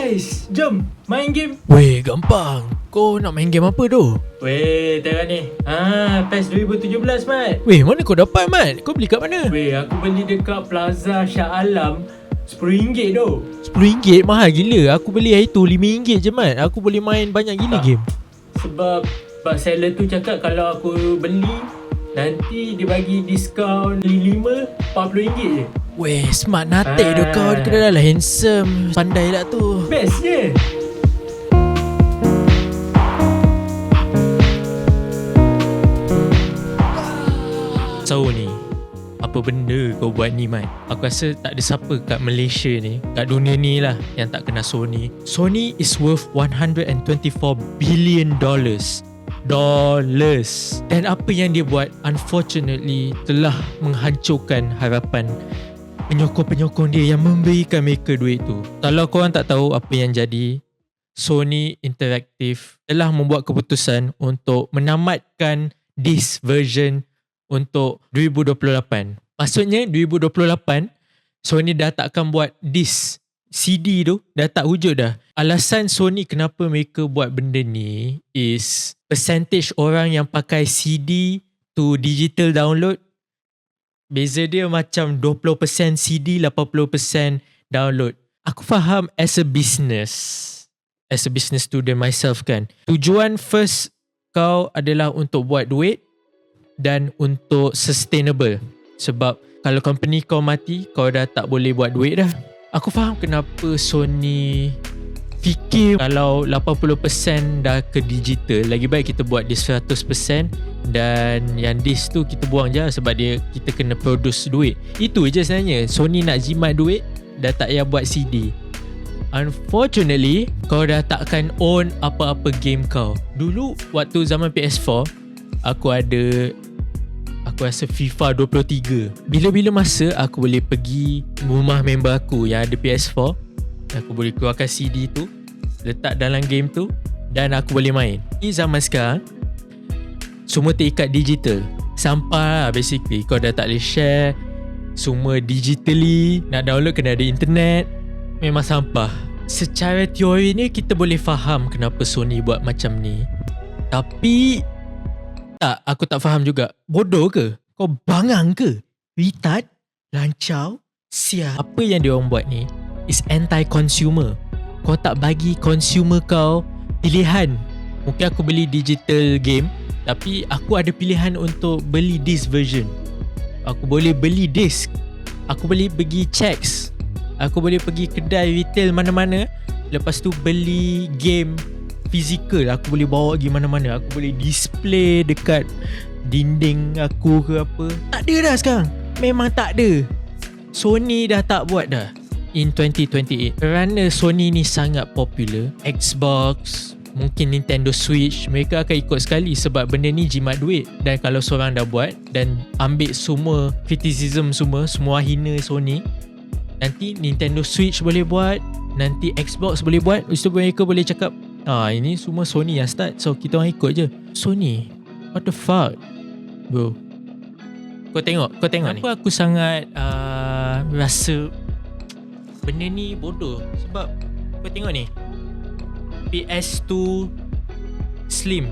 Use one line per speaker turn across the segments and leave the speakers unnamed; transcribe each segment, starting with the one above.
guys, jom main game.
Weh, gampang. Kau nak main game apa tu?
Weh, tengok ni. PES 2017, Mat.
Weh, mana kau dapat, Mat? Kau beli kat mana?
Weh, aku beli dekat Plaza Shah Alam RM10 tu.
RM10 mahal gila. Aku beli hari tu RM5 je, Mat. Aku boleh main banyak gila game.
Sebab seller tu cakap kalau aku beli, nanti dia bagi diskaun 5 RM40 je.
Weh, smart natik tu kau. Dia dah lah handsome. Pandai lah tu.
Bestnya.
So ni, apa benda kau buat ni, Mat? Aku rasa tak ada siapa kat Malaysia ni, kat dunia ni lah, yang tak kenal Sony. Sony is worth $124 billion. Dan apa yang dia buat, unfortunately, telah menghancurkan harapan penyokong-penyokong dia yang memberikan mereka duit tu. Kalau korang tak tahu apa yang jadi, Sony Interactive telah membuat keputusan untuk menamatkan this version untuk 2028. Maksudnya 2028 Sony dah tak akan buat disc CD tu, dah tak wujud dah. Alasan Sony kenapa mereka buat benda ni is percentage orang yang pakai CD to digital download, beza dia macam 20% CD, 80% download. Aku faham as a business student myself kan, tujuan first kau adalah untuk buat duit dan untuk sustainable. Sebab kalau company kau mati, kau dah tak boleh buat duit dah. Aku faham kenapa Sony fikir kalau 80% dah ke digital, lagi baik kita buat dia 100% dan yang disc tu kita buang je sebab kita kena produce duit. Itu je sebenarnya. Sony nak jimat duit, dah tak payah buat CD. Unfortunately, kau dah takkan own apa-apa game kau. Dulu waktu zaman PS4, aku rasa FIFA 23. Bila-bila masa aku boleh pergi rumah member aku yang ada PS4, aku boleh keluarkan CD tu, letak dalam game tu dan aku boleh main. Di zaman sekarang semua terikat digital. Sampah lah basically. Kau dah tak boleh share, semua digitally. Nak download kena ada internet. Memang sampah. Secara teori ni kita boleh faham kenapa Sony buat macam ni. Tapi aku tak faham juga. Bodoh ke? Kau bangang ke? Retard? Lancau? Sial. Apa yang dia orang buat ni is anti-consumer. Kau tak bagi consumer kau pilihan. Mungkin aku beli digital game, tapi aku ada pilihan untuk beli disc version. Aku boleh beli disc. Aku boleh pergi checks. Aku boleh pergi kedai retail mana-mana, lepas tu beli game fizikal. Aku boleh bawa pergi mana-mana. Aku boleh display dekat dinding aku ke apa. Tak ada dah sekarang. Memang tak ada. Sony dah tak buat dah in 2028. Kerana Sony ni sangat popular, Xbox, mungkin Nintendo Switch, mereka akan ikut sekali sebab benda ni jimat duit. Dan kalau seorang dah buat dan ambil semua criticism semua hina Sony, nanti Nintendo Switch boleh buat, nanti Xbox boleh buat. Lepas tu mereka boleh cakap, ini semua Sony yang start, so kita orang ikut je. Sony, what the fuck bro? Kau tengok ni. Kenapa aku sangat rasa benda ni bodoh? Sebab kau tengok ni, PS2 Slim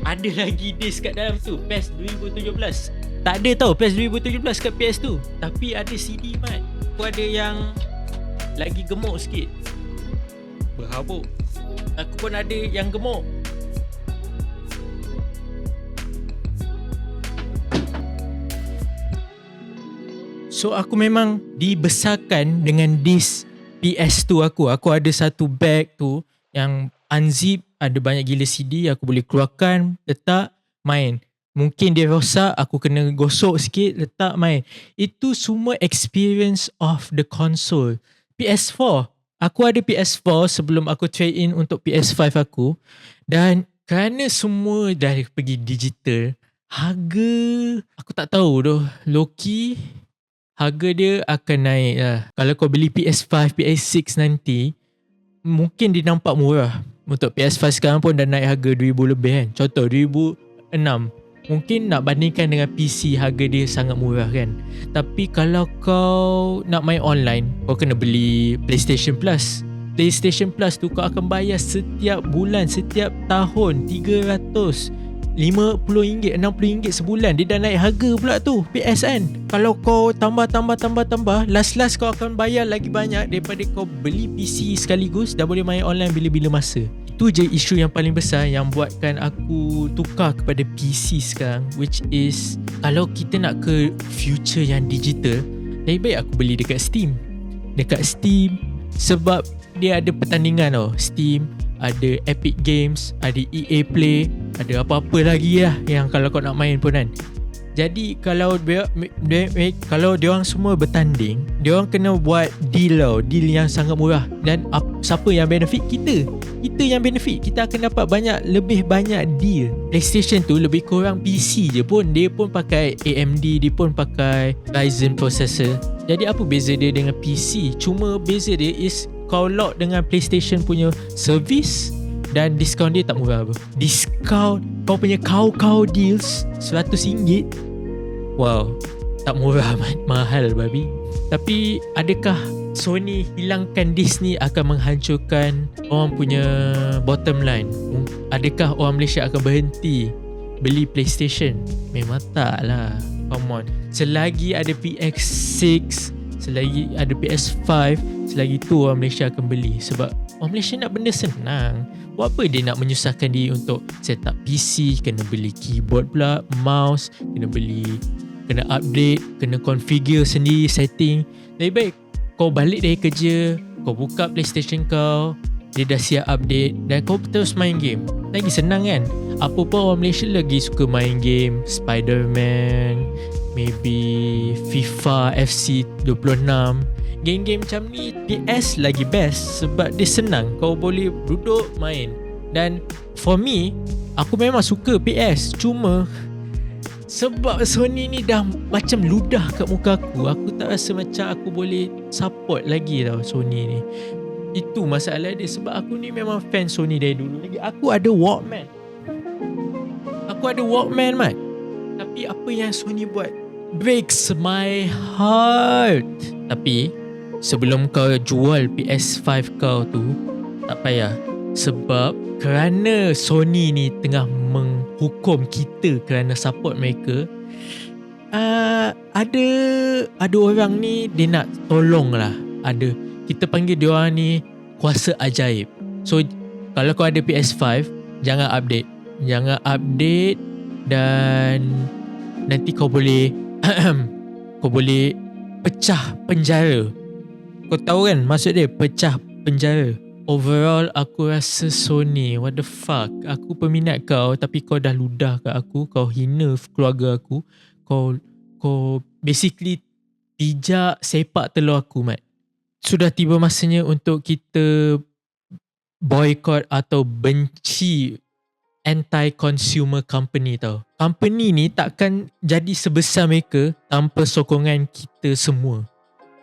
ada lagi disc kat dalam tu. PES 2017 tak ada tau. PES 2017 kat PS2, tapi ada CD, Mat. Aku ada yang lagi gemuk sikit, berhabuk. Aku pun ada yang gemuk. So aku memang dibesarkan dengan disc PS2 aku. Aku ada satu bag tu yang unzip, ada banyak gila CD. Aku boleh keluarkan, letak, main. Mungkin dia rosak, aku kena gosok sikit, letak, main. Itu semua experience of the console. PS4, aku ada PS4 sebelum aku trade in untuk PS5 aku. Dan kerana semua dah pergi digital, harga aku tak tahu tu, low-key harga dia akan naik lah. Kalau kau beli PS5, PS6 nanti, mungkin dia nampak murah. Untuk PS5 sekarang pun dah naik harga 2,000 lebih kan. Contoh 2,006. mungkin nak bandingkan dengan PC, harga dia sangat murah kan. Tapi kalau kau nak main online, kau kena beli PlayStation Plus. PlayStation Plus tu kau akan bayar setiap bulan, setiap tahun RM300, RM50, RM60 sebulan. Dia dah naik harga pula tu PSN. Kalau kau tambah, last kau akan bayar lagi banyak daripada kau beli PC sekaligus, dah boleh main online bila-bila masa. Itu je isu yang paling besar yang buatkan aku tukar kepada PC sekarang, which is kalau kita nak ke future yang digital, lebih baik aku beli dekat Steam. Sebab dia ada pertandingan tau. Steam, ada Epic Games, ada EA Play, ada apa-apa lagi lah yang kalau kau nak main pun kan. Jadi kalau diorang semua bertanding, diorang kena buat deal tau, deal yang sangat murah. Dan siapa yang benefit? Kita yang benefit. Kita akan dapat lebih banyak deal. PlayStation tu lebih kurang PC je pun, dia pun pakai AMD, dia pun pakai Ryzen processor. Jadi apa beza dia dengan PC? Cuma beza dia is kau lock dengan PlayStation punya service dan diskaun dia tak murah apa. Diskaun kau punya kau deals RM100. Wow, tak murah mahal babi. Tapi adakah Sony hilangkan Disney akan menghancurkan orang punya bottom line? Adakah orang Malaysia akan berhenti beli PlayStation? Memang tak lah. Come on. Selagi ada PX6, selagi ada PS5, selagi tu orang Malaysia akan beli. Sebab orang Malaysia nak benda senang. Buat apa dia nak menyusahkan diri untuk set up PC, kena beli keyboard pula, mouse, kena update, kena configure sendiri setting. Lebih baik kau balik dari kerja, kau buka PlayStation kau, dia dah siap update dan kau terus main game. Lagi senang kan? Apa pun orang Malaysia lagi suka main game Spider-Man, maybe FIFA FC 26. Game-game macam ni PS lagi best sebab dia senang, kau boleh duduk main. Dan for me, aku memang suka PS, cuma sebab Sony ni dah macam ludah kat muka aku tak rasa macam aku boleh support lagi tau Sony ni. Itu masalah dia. Sebab aku ni memang fan Sony dari dulu lagi. Aku ada Walkman mat. Tapi apa yang Sony buat breaks my heart. Tapi sebelum kau jual PS5 kau tu, tak payah. Sebab kerana Sony ni tengah menghukum kita kerana support mereka, ada orang ni dia nak tolong lah. Kita panggil dia orang ni kuasa ajaib. So kalau kau ada PS5, jangan update dan nanti kau boleh pecah penjara. Kau tahu kan maksud dia pecah penjara. Overall aku rasa Sony, what the fuck. Aku peminat kau tapi kau dah ludah kat aku, kau hina keluarga aku, kau basically pijak sepak telur aku mat. Sudah tiba masanya untuk kita boycott atau benci anti-consumer company tau. Company ni takkan jadi sebesar mereka tanpa sokongan kita semua.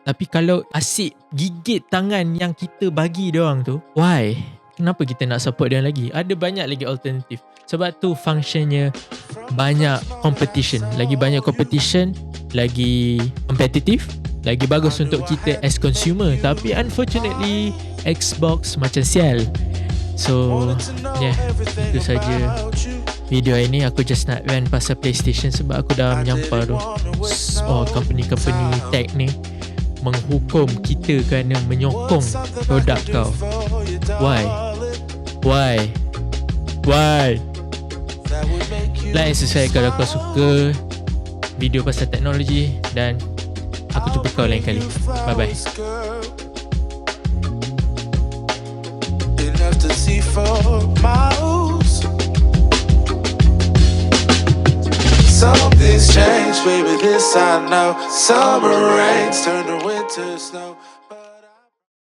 Tapi kalau asyik gigit tangan yang kita bagi diorang tu, why? Kenapa kita nak support diorang lagi? Ada banyak lagi alternatif. Sebab tu functionnya banyak competition. Lagi banyak competition, lagi kompetitif, lagi bagus untuk kita as consumer. Tapi unfortunately Xbox macam sial. So yeah, itu saja video ini. Aku just nak rant pasal PlayStation sebab aku dah menyampah tu. Company-company tech ni menghukum kita kerana menyokong produk kau. Why? Like and subscribe kalau kau suka video pasal teknologi, dan aku jumpa kau lain kali. Bye bye.
To see for miles. Something's changed, baby, this I know. Summer rains turn to winter snow.